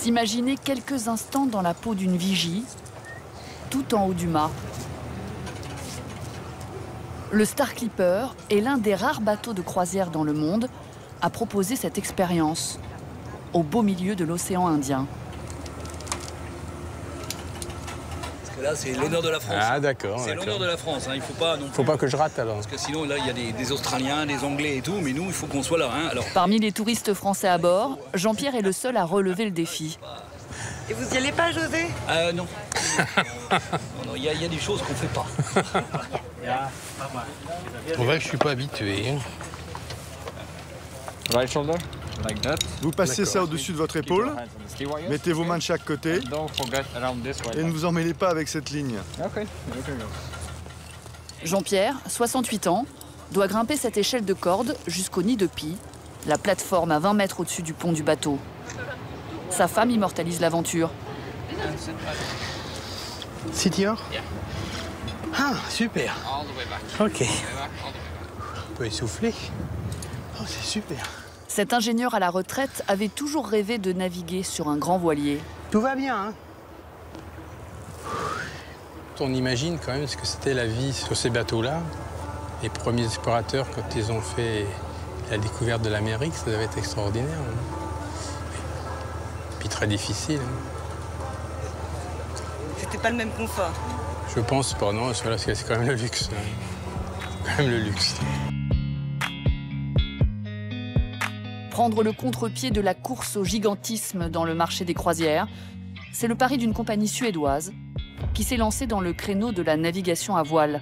S'imaginer quelques instants dans la peau d'une vigie, tout en haut du mât. Le Star Clipper est l'un des rares bateaux de croisière dans le monde à proposer cette expérience, au beau milieu de l'océan Indien. Parce que là, c'est l'honneur de la France. Ah d'accord. C'est l'honneur de la France, hein. Il ne faut pas que je rate alors. Parce que sinon, là, il y a des Australiens, des Anglais et tout, mais nous, il faut qu'on soit là. Hein. Alors... Parmi les touristes français à bord, Jean-Pierre est le seul à relever le défi. Et vous y allez pas, José? Non. Non, il y a des choses qu'on ne fait pas. C'est vrai que je suis pas habitué. Hein. Right shoulder, like that. Vous passez ça au-dessus de votre épaule, mettez vos mains de chaque côté et ne vous emmêlez pas avec cette ligne. Jean-Pierre, 68 ans, doit grimper cette échelle de corde jusqu'au nid de pie, la plateforme à 20 mètres au-dessus du pont du bateau. Sa femme immortalise l'aventure. City-Or? Ah, super. Ok. On peut essouffler. Oh, c'est super. Cet ingénieur à la retraite avait toujours rêvé de naviguer sur un grand voilier. Tout va bien, hein? On imagine quand même ce que c'était la vie sur ces bateaux-là. Les premiers explorateurs, quand ils ont fait la découverte de l'Amérique, ça devait être extraordinaire. Hein. Puis très difficile. Hein. C'était pas le même confort. Je pense pas, non. C'est quand même le luxe. Hein. Quand même le luxe. Prendre le contre-pied de la course au gigantisme dans le marché des croisières, c'est le pari d'une compagnie suédoise qui s'est lancée dans le créneau de la navigation à voile.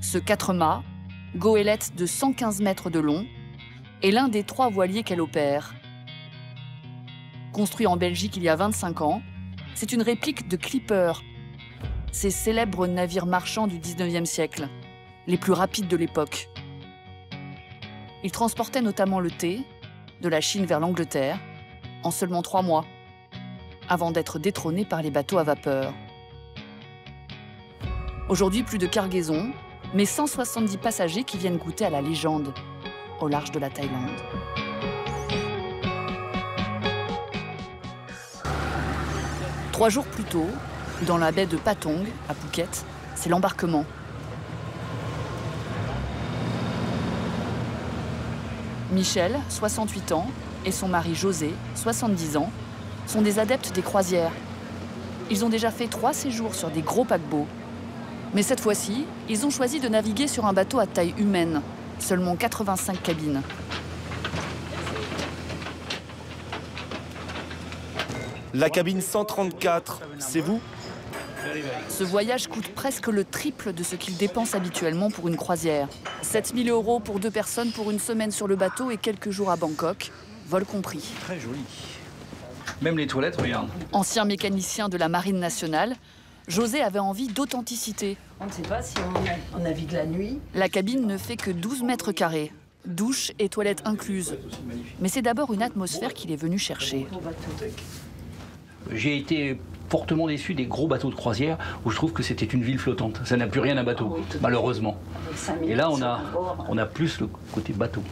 Ce 4-mâts, goélette de 115 mètres de long, est l'un des 3 voiliers qu'elle opère. Construit en Belgique il y a 25 ans, c'est une réplique de Clipper, ces célèbres navires marchands du 19e siècle, les plus rapides de l'époque. Il transportait notamment le thé de la Chine vers l'Angleterre en seulement 3 mois, avant d'être détrôné par les bateaux à vapeur. Aujourd'hui, plus de cargaison, mais 170 passagers qui viennent goûter à la légende au large de la Thaïlande. Trois jours plus tôt, dans la baie de Patong, à Phuket, c'est l'embarquement. Michel, 68 ans, et son mari José, 70 ans, sont des adeptes des croisières. Ils ont déjà fait 3 séjours sur des gros paquebots. Mais cette fois-ci, ils ont choisi de naviguer sur un bateau à taille humaine, seulement 85 cabines. La cabine 134, c'est vous? Ce voyage coûte presque le triple de ce qu'ils dépensent habituellement pour une croisière. 7 000 € pour 2 personnes pour une semaine sur le bateau et quelques jours à Bangkok, vol compris. Très joli. Même les toilettes, regarde. Ancien mécanicien de la Marine nationale, José avait envie d'authenticité. On ne sait pas si on navigue la nuit. La cabine ne fait que 12 mètres carrés, douche et toilettes incluses. Mais c'est d'abord une atmosphère qu'il est venu chercher. J'ai été fortement déçu des gros bateaux de croisière où je trouve que c'était une ville flottante. Ça n'a plus rien à bateau, malheureusement. Et là, on a plus le côté bateau.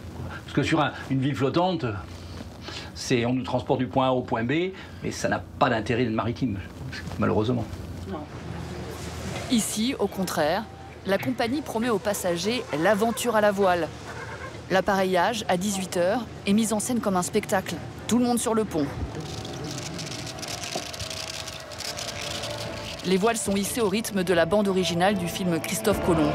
Parce que sur une ville flottante, on nous transporte du point A au point B, mais ça n'a pas d'intérêt maritime, malheureusement. Non. Ici, au contraire, la compagnie promet aux passagers l'aventure à la voile. L'appareillage, à 18 h, est mis en scène comme un spectacle. Tout le monde sur le pont. Les voiles sont hissées au rythme de la bande originale du film Christophe Colomb.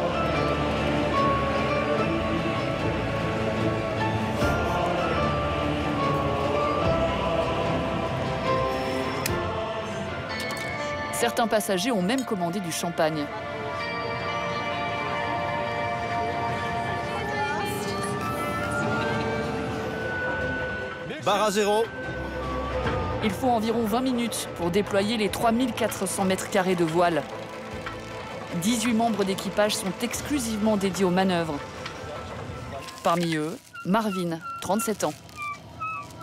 Certains passagers ont même commandé du champagne. Barre à 0. Il faut environ 20 minutes pour déployer les 3400 mètres carrés de voile. 18 membres d'équipage sont exclusivement dédiés aux manœuvres. Parmi eux, Marvin, 37 ans.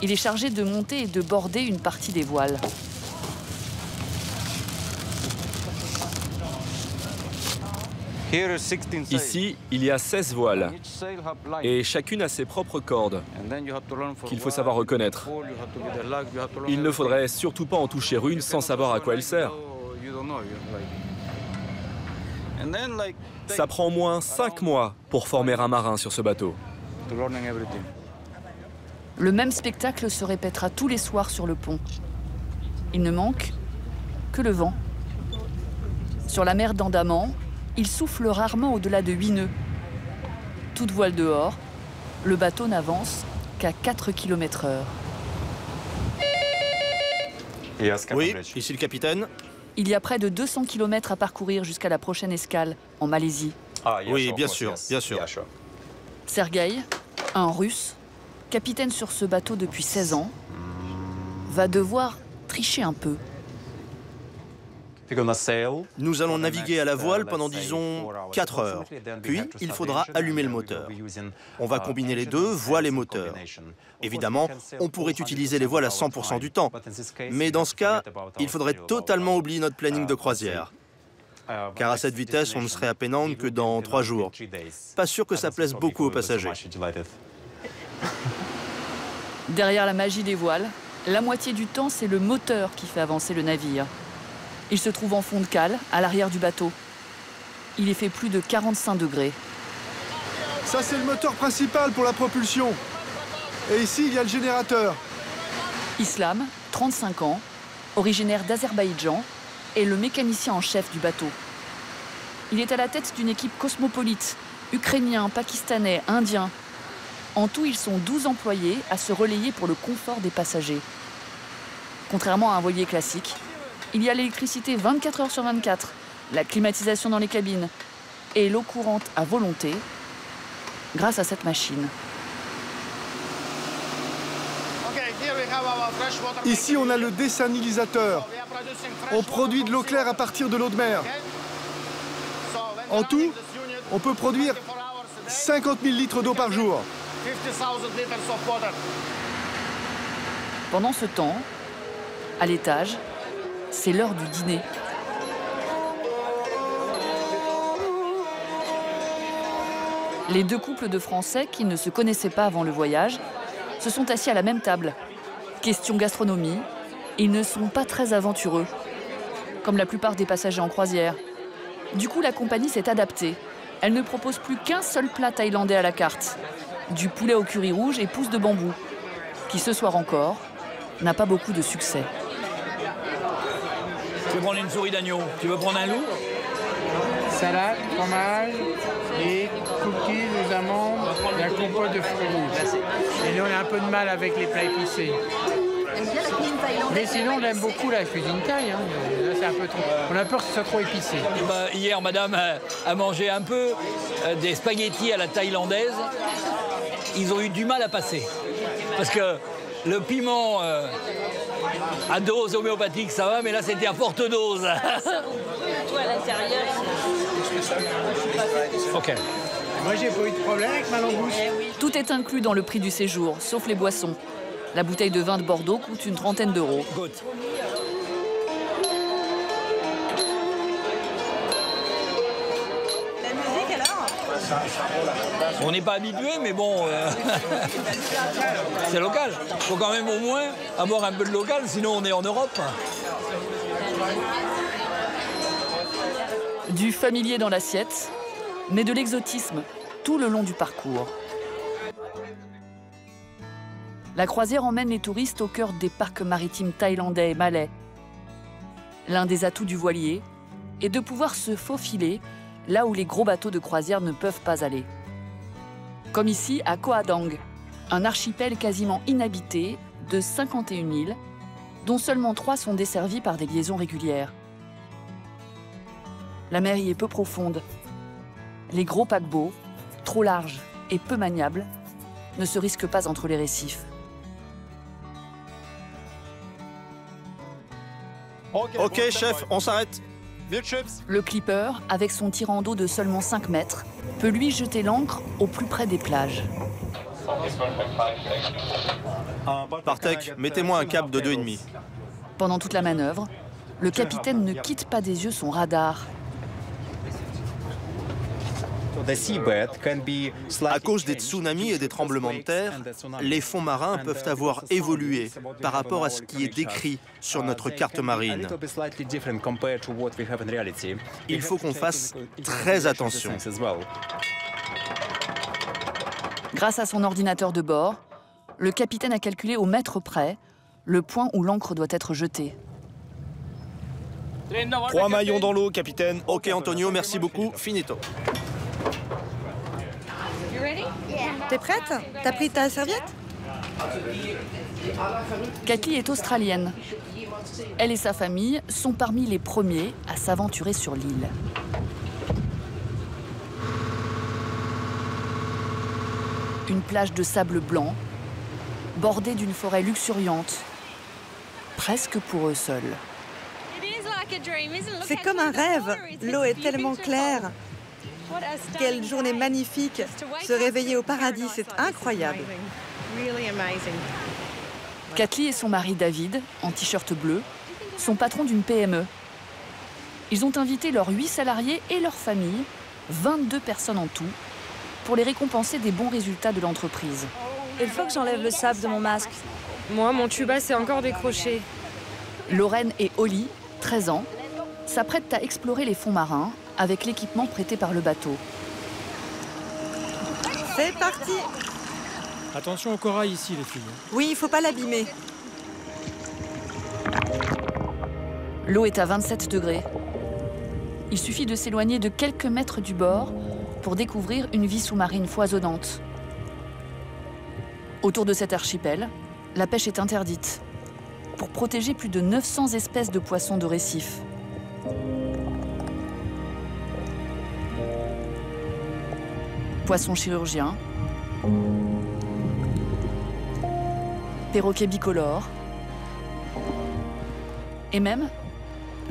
Il est chargé de monter et de border une partie des voiles. Ici, il y a 16 voiles et chacune a ses propres cordes qu'il faut savoir reconnaître. Il ne faudrait surtout pas en toucher une sans savoir à quoi elle sert. Ça prend au moins 5 mois pour former un marin sur ce bateau. Le même spectacle se répétera tous les soirs sur le pont. Il ne manque que le vent. Sur la mer d'Andaman, il souffle rarement au-delà de 8 nœuds. Toute voile dehors, le bateau n'avance qu'à 4 km/h. Oui, ici le capitaine. Il y a près de 200 km à parcourir jusqu'à la prochaine escale, en Malaisie. Oui, bien sûr, bien sûr. Sergueï, un Russe, capitaine sur ce bateau depuis 16 ans, va devoir tricher un peu. Nous allons naviguer à la voile pendant, disons, 4 heures. Puis, il faudra allumer le moteur. On va combiner les deux, voile et moteur. Évidemment, on pourrait utiliser les voiles à 100% du temps. Mais dans ce cas, il faudrait totalement oublier notre planning de croisière. Car à cette vitesse, on ne serait à Penang que dans 3 jours. Pas sûr que ça plaise beaucoup aux passagers. Derrière la magie des voiles, la moitié du temps, c'est le moteur qui fait avancer le navire. Il se trouve en fond de cale, à l'arrière du bateau. Il est fait plus de 45 degrés. Ça, c'est le moteur principal pour la propulsion. Et ici, il y a le générateur. Islam, 35 ans, originaire d'Azerbaïdjan, est le mécanicien en chef du bateau. Il est à la tête d'une équipe cosmopolite, ukrainiens, pakistanais, indiens. En tout, ils sont 12 employés à se relayer pour le confort des passagers. Contrairement à un voilier classique, il y a l'électricité 24 heures sur 24, la climatisation dans les cabines et l'eau courante à volonté grâce à cette machine. Ici, on a le dessalinisateur. On produit de l'eau claire à partir de l'eau de mer. En tout, on peut produire 50 000 litres d'eau par jour. Pendant ce temps, à l'étage, c'est l'heure du dîner. Les deux couples de Français qui ne se connaissaient pas avant le voyage se sont assis à la même table. Question gastronomie, ils ne sont pas très aventureux, comme la plupart des passagers en croisière. Du coup, la compagnie s'est adaptée. Elle ne propose plus qu'un seul plat thaïlandais à la carte. Du poulet au curry rouge et pousse de bambou, qui ce soir encore n'a pas beaucoup de succès. Tu veux prendre une souris d'agneau? Tu veux prendre un loup? Salade, fromage et cookies aux amandes et un compote de fruits rouges. Et nous, on a un peu de mal avec les plats épicés. Mais sinon, on aime beaucoup la cuisine thaï. Hein. Là, c'est un peu trop. On a peur que ce soit trop épicé. Hier, madame a mangé un peu des spaghettis à la thaïlandaise. Ils ont eu du mal à passer. Parce que le piment à dose homéopathique, ça va, mais là, c'était à forte dose. Toi, à l'intérieur, OK. Moi, j'ai pas eu de problème avec ma langouste. Tout est inclus dans le prix du séjour, sauf les boissons. La bouteille de vin de Bordeaux coûte une 30aine d'euros. Good. La musique alors? On n'est pas habitué, mais bon, c'est local. Il faut quand même au moins avoir un peu de local, sinon on est en Europe. Du familier dans l'assiette, mais de l'exotisme tout le long du parcours. La croisière emmène les touristes au cœur des parcs maritimes thaïlandais et malais. L'un des atouts du voilier est de pouvoir se faufiler là où les gros bateaux de croisière ne peuvent pas aller. Comme ici à Koh Adang, un archipel quasiment inhabité de 51 îles, dont seulement 3 sont desservies par des liaisons régulières. La mer y est peu profonde. Les gros paquebots, trop larges et peu maniables, ne se risquent pas entre les récifs. Ok, chef, on s'arrête. Le clipper, avec son tirant d'eau de seulement 5 mètres, peut lui jeter l'ancre au plus près des plages. Bartek, mettez-moi un cap de 2,5. Pendant toute la manœuvre, le capitaine ne quitte pas des yeux son radar. À cause des tsunamis et des tremblements de terre, les fonds marins peuvent avoir évolué par rapport à ce qui est décrit sur notre carte marine. Il faut qu'on fasse très attention. Grâce à son ordinateur de bord, le capitaine a calculé au mètre près le point où l'ancre doit être jetée. 3 maillons dans l'eau, capitaine. Ok Antonio, merci beaucoup. Finito. T'es prête? T'as pris ta serviette? Kathleen est australienne. Elle et sa famille sont parmi les premiers à s'aventurer sur l'île. Une plage de sable blanc, bordée d'une forêt luxuriante, presque pour eux seuls. C'est comme un rêve. L'eau est tellement claire. Quelle journée magnifique. Se réveiller au paradis, c'est incroyable. Kathleen et son mari David, en t-shirt bleu, sont patrons d'une PME. Ils ont invité leurs 8 salariés et leurs familles, 22 personnes en tout, pour les récompenser des bons résultats de l'entreprise. Il faut que j'enlève le sable de mon masque. Moi, mon tuba s'est encore décroché. Lorraine et Holly, 13 ans, s'apprêtent à explorer les fonds marins avec l'équipement prêté par le bateau. C'est parti. Attention au corail ici, les filles. Oui, il faut pas l'abîmer. L'eau est à 27 degrés. Il suffit de s'éloigner de quelques mètres du bord pour découvrir une vie sous-marine foisonnante. Autour de cet archipel, la pêche est interdite pour protéger plus de 900 espèces de poissons de récif. Poissons chirurgiens, perroquets bicolores et même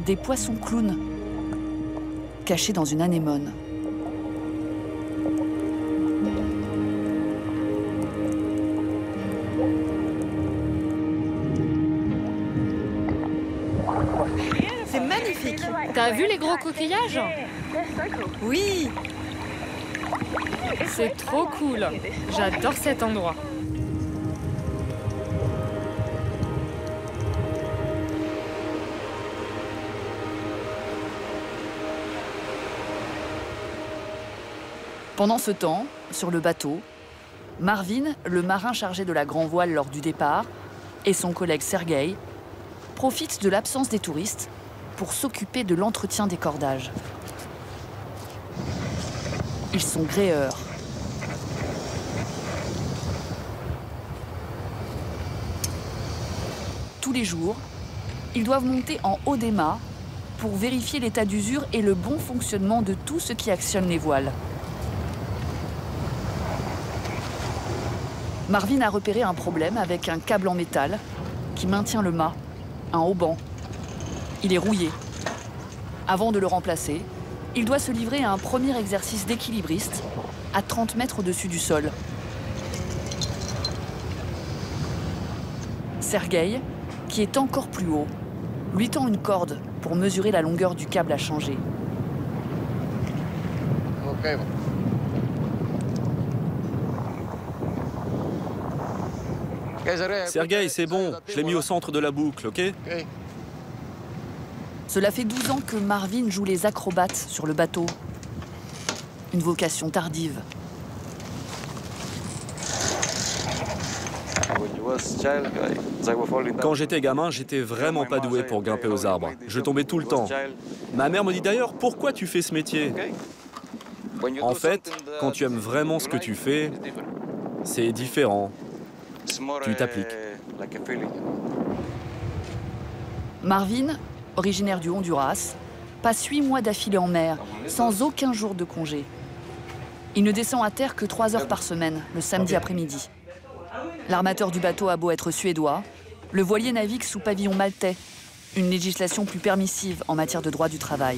des poissons clowns cachés dans une anémone. C'est magnifique. T'as vu les gros coquillages? Oui. C'est trop cool. J'adore cet endroit. Pendant ce temps, sur le bateau, Marvin, le marin chargé de la grand voile lors du départ, et son collègue Sergueï profitent de l'absence des touristes pour s'occuper de l'entretien des cordages. Ils sont gréeurs. Tous les jours, ils doivent monter en haut des mâts pour vérifier l'état d'usure et le bon fonctionnement de tout ce qui actionne les voiles. Marvin a repéré un problème avec un câble en métal qui maintient le mât, un haubans. Il est rouillé. Avant de le remplacer, il doit se livrer à un premier exercice d'équilibriste à 30 mètres au-dessus du sol. Sergueï, qui est encore plus haut, lui tend une corde pour mesurer la longueur du câble à changer. Sergueï, c'est bon, je l'ai mis au centre de la boucle, ok? Cela fait 12 ans que Marvin joue les acrobates sur le bateau. Une vocation tardive. Quand j'étais gamin, j'étais vraiment pas doué pour grimper aux arbres. Je tombais tout le temps. Ma mère me dit d'ailleurs, pourquoi tu fais ce métier? En fait, quand tu aimes vraiment ce que tu fais, c'est différent. Tu t'appliques. Marvin, originaire du Honduras, passe 8 mois d'affilée en mer, sans aucun jour de congé. Il ne descend à terre que 3 heures par semaine, le samedi après-midi. L'armateur du bateau a beau être suédois, le voilier navigue sous pavillon maltais, une législation plus permissive en matière de droit du travail.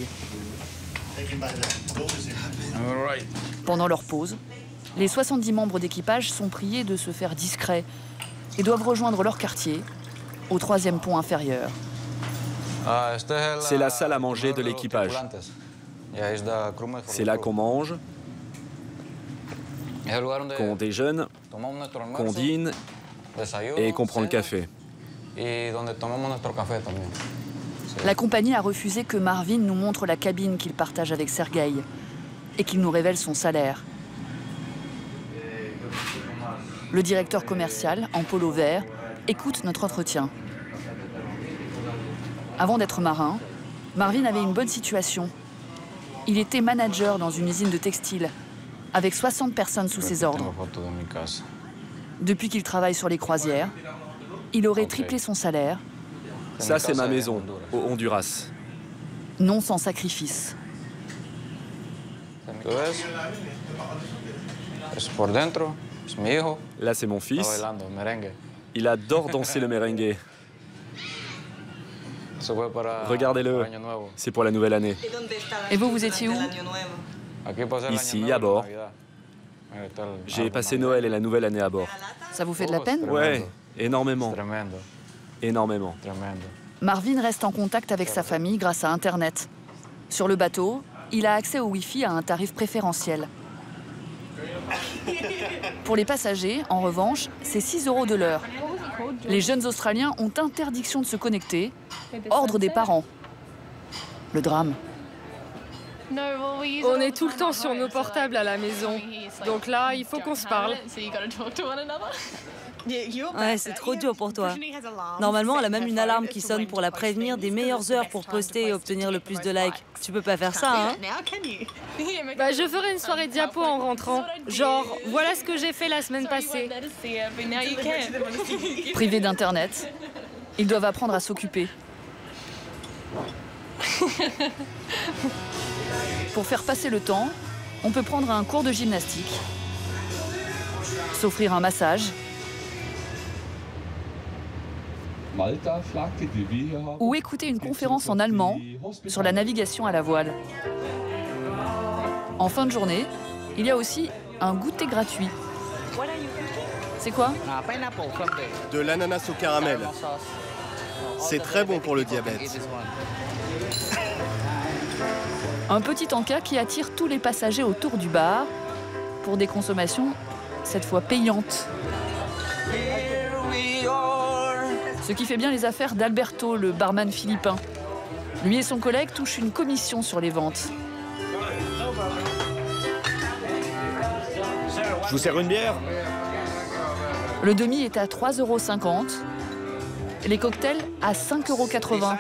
Pendant leur pause, les 70 membres d'équipage sont priés de se faire discrets et doivent rejoindre leur quartier au 3e pont inférieur. C'est la salle à manger de l'équipage. C'est là qu'on mange, qu'on déjeune, qu'on dîne et qu'on prend le café. La compagnie a refusé que Marvin nous montre la cabine qu'il partage avec Sergueï et qu'il nous révèle son salaire. Le directeur commercial, en polo vert, écoute notre entretien. Avant d'être marin, Marvin avait une bonne situation. Il était manager dans une usine de textile, avec 60 personnes sous ses ordres. Depuis qu'il travaille sur les croisières, il aurait triplé son salaire. Ça, c'est ma maison, au Honduras. Non sans sacrifice. Là, c'est mon fils. Il adore danser le merengue. Regardez-le, c'est pour la nouvelle année. Et vous, vous étiez où? Ici, à bord. J'ai passé Noël et la nouvelle année à bord. Ça vous fait de la peine? Ouais, énormément. Énormément. Marvin reste en contact avec sa famille grâce à Internet. Sur le bateau, il a accès au Wi-Fi à un tarif préférentiel. Pour les passagers, en revanche, c'est 6 € de l'heure. Les jeunes Australiens ont interdiction de se connecter, ordre des parents. Le drame. On est tout le temps sur nos portables à la maison. Donc là, il faut qu'on se parle. Ouais, c'est trop dur pour toi. Normalement, elle a même une alarme qui sonne pour la prévenir des meilleures heures pour poster et obtenir le plus de likes. Tu peux pas faire ça, hein? Bah, je ferai une soirée diapo en rentrant. Genre, voilà ce que j'ai fait la semaine passée. Privés d'Internet, ils doivent apprendre à s'occuper. Pour faire passer le temps, on peut prendre un cours de gymnastique, s'offrir un massage ou écouter une conférence en allemand sur la navigation à la voile. En fin de journée, il y a aussi un goûter gratuit. C'est quoi? De l'ananas au caramel. C'est très bon pour le diabète. Un petit encas qui attire tous les passagers autour du bar pour des consommations, cette fois payantes. Ce qui fait bien les affaires d'Alberto, le barman philippin. Lui et son collègue touchent une commission sur les ventes. Je vous sers une bière? Le demi est à 3,50 €. Les cocktails à 5,80 €.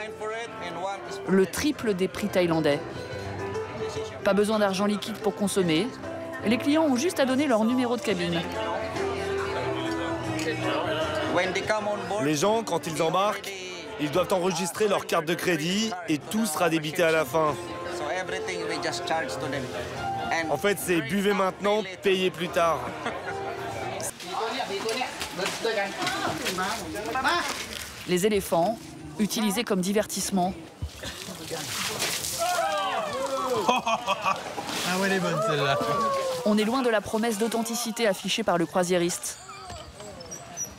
Le triple des prix thaïlandais. Pas besoin d'argent liquide pour consommer. Les clients ont juste à donner leur numéro de cabine. Les gens, quand ils embarquent, ils doivent enregistrer leur carte de crédit et tout sera débité à la fin. En fait, c'est buvez maintenant, payez plus tard. Les éléphants, utilisés comme divertissement. Ah ouais, elle est bonne celle-là. On est loin de la promesse d'authenticité affichée par le croisiériste.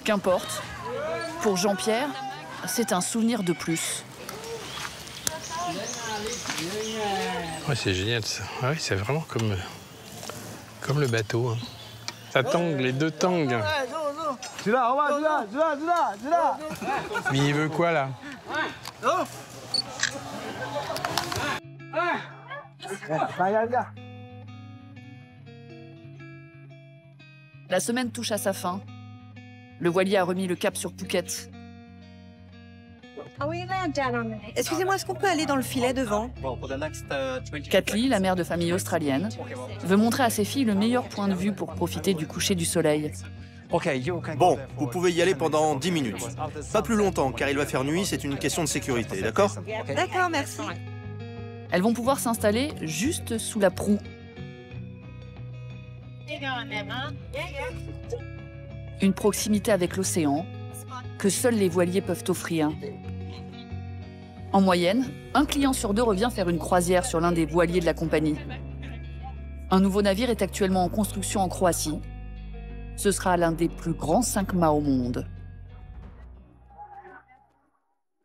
Qu'importe, pour Jean-Pierre, c'est un souvenir de plus. Ouais, c'est génial ça. Ah oui, c'est vraiment comme le bateau. Hein. Ça tangue, les deux tanguent. Mais il veut quoi là? La semaine touche à sa fin. Le voilier a remis le cap sur Phuket. Excusez-moi, est-ce qu'on peut aller dans le filet devant? Kathleen, la mère de famille australienne, veut montrer à ses filles le meilleur point de vue pour profiter du coucher du soleil. Bon, vous pouvez y aller pendant 10 minutes. Pas plus longtemps, car il va faire nuit, c'est une question de sécurité, d'accord? D'accord, merci. Elles vont pouvoir s'installer juste sous la proue. Une proximité avec l'océan que seuls les voiliers peuvent offrir. En moyenne, un client sur deux revient faire une croisière sur l'un des voiliers de la compagnie. Un nouveau navire est actuellement en construction en Croatie. Ce sera l'un des plus grands 5 mâts au monde.